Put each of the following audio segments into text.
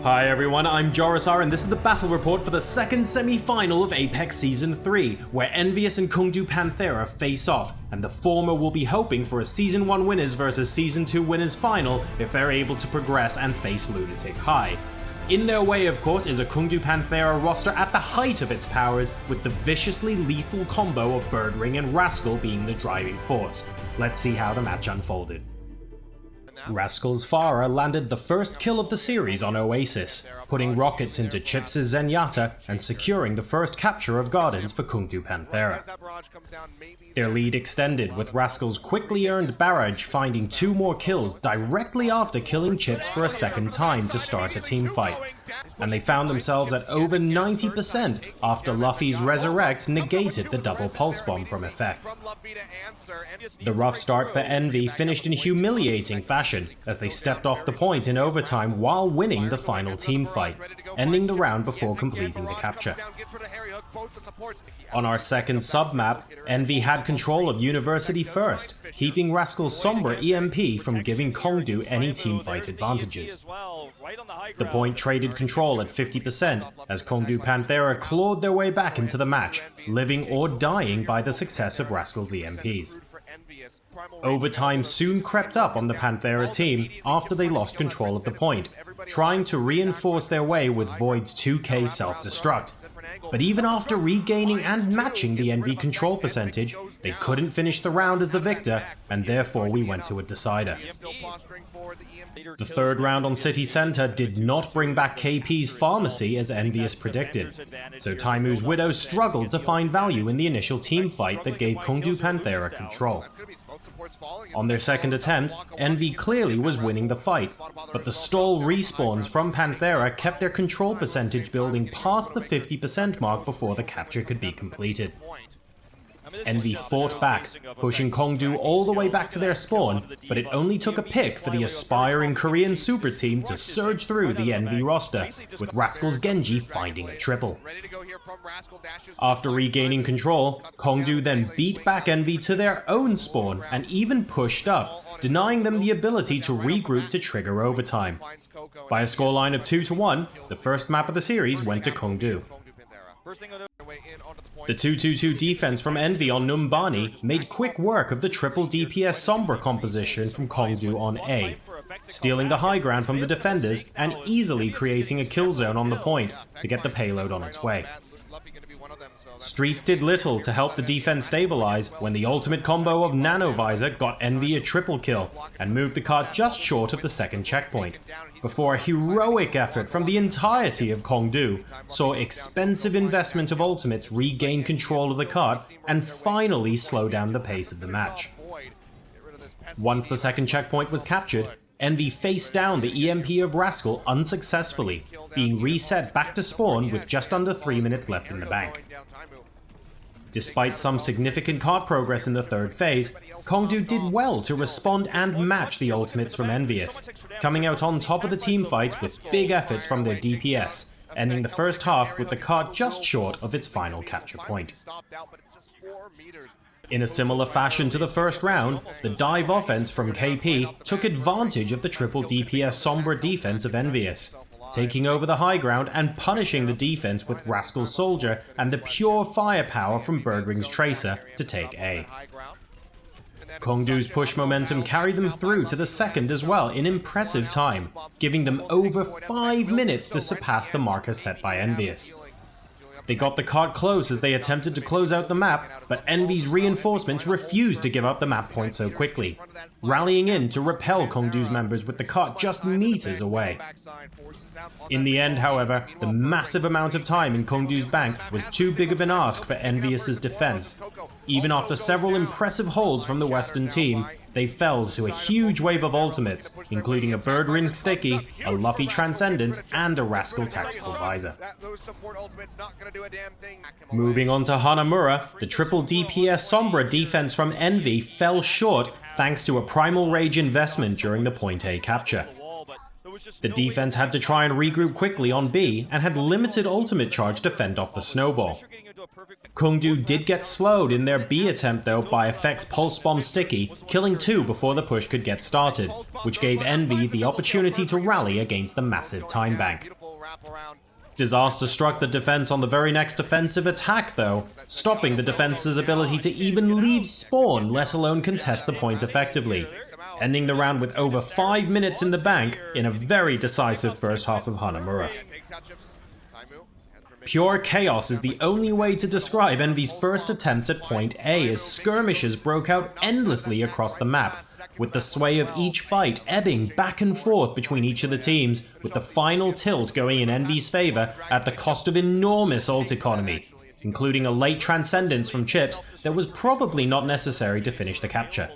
Hi everyone, I'm Jorisar and this is the battle report for the second semi-final of Apex Season 3, where EnVyUs and Kongdoo Panthera face off, and the former will be hoping for a Season 1 winners versus Season 2 winners final if they're able to progress and face Lunatic High. In their way, of course, is a Kongdoo Panthera roster at the height of its powers, with the viciously lethal combo of Birdring and Rascal being the driving force. Let's see how the match unfolded. Rascal's Farah landed the first kill of the series on Oasis, putting rockets into Chips' Zenyatta and securing the first capture of Gardens for Kungdu Panthera. Their lead extended, with Rascal's quickly earned barrage finding 2 more kills directly after killing Chips for a second time to start a teamfight, and they found themselves at over 90% after Luffy's Resurrect negated the double pulse bomb from effect. The rough start for Envy finished in humiliating fashion, as they stepped off the point in overtime while winning the final team fight, ending the round before completing the capture. On our second sub-map, Envy had control of University first, keeping Rascal's Sombra EMP from giving Kongdoo any teamfight advantages. The point traded control at 50% as Kongdoo Panthera clawed their way back into the match, living or dying by the success of Rascal's EMPs. Overtime soon crept up on the Panthera team after they lost control of the point, trying to reinforce their way with Void's 2k self-destruct. But even after regaining and matching the Envy control percentage, they couldn't finish the round as the victor, and therefore we went to a decider. The third round on City Center did not bring back KP's Pharmacy as EnVyUs predicted, so Taimu's Widow struggled to find value in the initial team fight that gave Kongdoo Panthera control. On their second attempt, Envy clearly was winning the fight, but the stall respawns from Panthera kept their control percentage building past the 50% mark before the capture could be completed. Envy fought back, pushing Kongdoo all the way back to their spawn, but it only took a pick for the aspiring Korean super team to surge through the Envy roster, with Rascal's Genji finding a triple. After regaining control, Kongdoo then beat back Envy to their own spawn and even pushed up, denying them the ability to regroup to trigger overtime. By a scoreline of 2-1, the first map of the series went to Kongdoo. The 2-2-2 defense from Envy on Numbani made quick work of the triple DPS Sombra composition from Kongdoo on A, stealing the high ground from the defenders and easily creating a kill zone on the point to get the payload on its way. Streets did little to help the defense stabilize when the ultimate combo of Nanovisor got Envy a triple kill and moved the cart just short of the second checkpoint, before a heroic effort from the entirety of Kongdoo saw expensive investment of ultimates regain control of the cart and finally slow down the pace of the match. Once the second checkpoint was captured, Envy faced down the EMP of Rascal unsuccessfully, being reset back to spawn with just under 3 minutes left in the bank. Despite some significant cart progress in the third phase, Kongdoo did well to respond and match the ultimates from EnVyUs, coming out on top of the teamfights with big efforts from their DPS, ending the first half with the cart just short of its final capture point. In a similar fashion to the first round, the dive offense from KP took advantage of the triple DPS Sombra defense of EnVyUs, taking over the high ground and punishing the defense with Rascal's Soldier and the pure firepower from Birdring's Tracer to take A. Kongdoo's push momentum carried them through to the second as well in impressive time, giving them over 5 minutes to surpass the marker set by EnVyUs. They got the cart close as they attempted to close out the map, but Envy's reinforcements refused to give up the map point so quickly, rallying in to repel Kongdoo's members with the cart just meters away. In the end, however, the massive amount of time in Kongdoo's bank was too big of an ask for EnVyUs' defense. Even after several impressive holds from the Western team, they fell to a huge wave of ultimates, including a Birdring Sticky, a Luffy Transcendence, and a Rascal Tactical Visor. Moving on to Hanamura, the triple DPS Sombra defense from Envy fell short thanks to a Primal Rage investment during the Point A capture. The defense had to try and regroup quickly on B and had limited ultimate charge to fend off the snowball. Kongdoo did get slowed in their B attempt though by Effect's Pulse Bomb Sticky, killing 2 before the push could get started, which gave EnVy the opportunity to rally against the massive time bank. Disaster struck the defense on the very next defensive attack though, stopping the defense's ability to even leave spawn, let alone contest the point effectively, ending the round with over 5 minutes in the bank in a very decisive first half of Hanamura. Pure chaos is the only way to describe EnVy's first attempts at point A, as skirmishes broke out endlessly across the map, with the sway of each fight ebbing back and forth between each of the teams, with the final tilt going in EnVy's favour at the cost of enormous ult economy, including a late transcendence from Chips that was probably not necessary to finish the capture.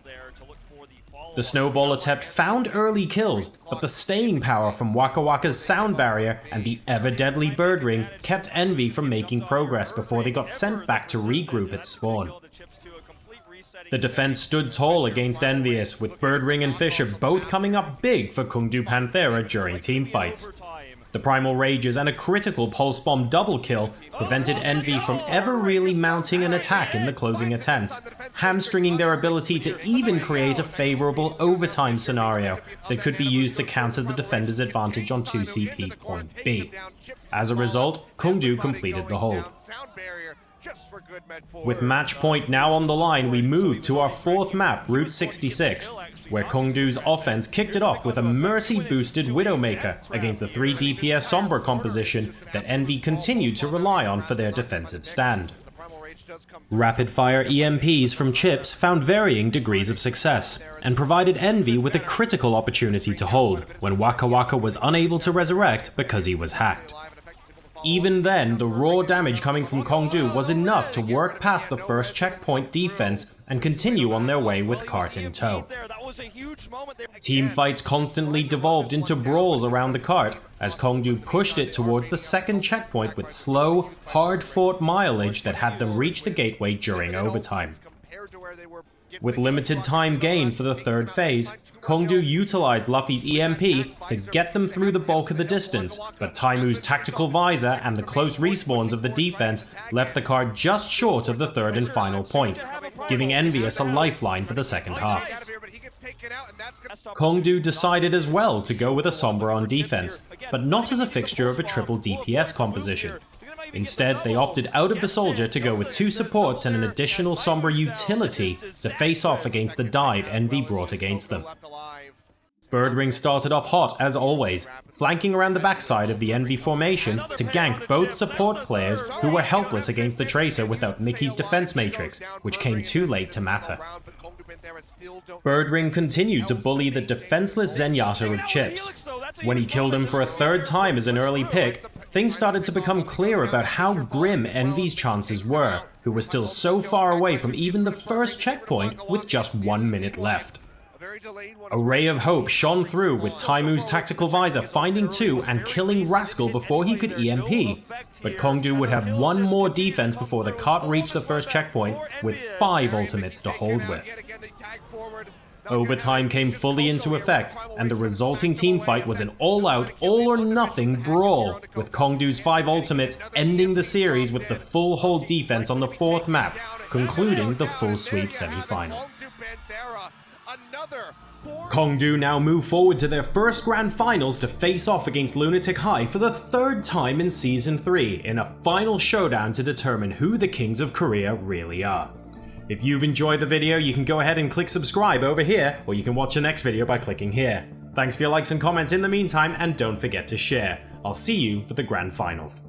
The snowball attempt found early kills, but the staying power from Waka Waka's sound barrier and the ever-deadly Birdring kept EnVy from making progress before they got sent back to regroup at spawn. The defense stood tall against EnVyUs, with Birdring and Fisher both coming up big for Kongdoo Panthera during teamfights. The Primal Rages and a critical Pulse Bomb double kill prevented EnVy from ever really mounting an attack in the closing attempts, hamstringing their ability to even create a favourable overtime scenario that could be used to counter the defender's advantage on 2CP point B. As a result, Kongdoo completed the hold. With match point now on the line, we move to our fourth map, Route 66, where Kongdoo's offense kicked it off with a mercy-boosted Widowmaker against the 3 DPS Sombra composition that EnVy continued to rely on for their defensive stand. Rapid-fire EMPs from Chips found varying degrees of success, and provided EnVy with a critical opportunity to hold, when Waka Waka was unable to resurrect because he was hacked. Even then, the raw damage coming from Kongdoo was enough to work past the first checkpoint defense and continue on their way with cart in tow. Teamfights constantly devolved into brawls around the cart, as Kongdoo pushed it towards the second checkpoint with slow, hard-fought mileage that had them reach the gateway during overtime. With limited time gained for the third phase, Kongdoo utilized Luffy's EMP to get them through the bulk of the distance, but Taimu's tactical visor and the close respawns of the defense left the card just short of the third and final point, giving EnVyUs a lifeline for the second half. Kongdoo decided as well to go with a Sombra on defense, but not as a fixture of a triple DPS composition. Instead, they opted out of the Soldier to go with 2 supports and an additional Sombra utility to face off against the dive EnVy brought against them. Birdring started off hot as always, flanking around the backside of the EnVy formation to gank both support players who were helpless against the Tracer without Mickey's defense matrix, which came too late to matter. Birdring continued to bully the defenseless Zenyatta with Chips. When he killed him for a third time as an early pick, things started to become clear about how grim EnVy's chances were, who were still so far away from even the first checkpoint with just 1 minute left. A ray of hope shone through with Taimu's tactical visor finding 2 and killing Rascal before he could EMP, but Kongdoo would have 1 more defense before the cart reached the first checkpoint with 5 ultimates to hold with. Overtime came fully into effect, and the resulting teamfight was an all-out, all-or-nothing brawl, with Kongdoo's 5 ultimates ending the series with the full hold defense on the 4th map, concluding the full sweep semi-final. Kongdoo now move forward to their first grand finals to face off against Lunatic High for the 3rd time in Season 3 in a final showdown to determine who the Kings of Korea really are. If you've enjoyed the video, you can go ahead and click subscribe over here, or you can watch the next video by clicking here. Thanks for your likes and comments in the meantime, and don't forget to share. I'll see you for the grand finals.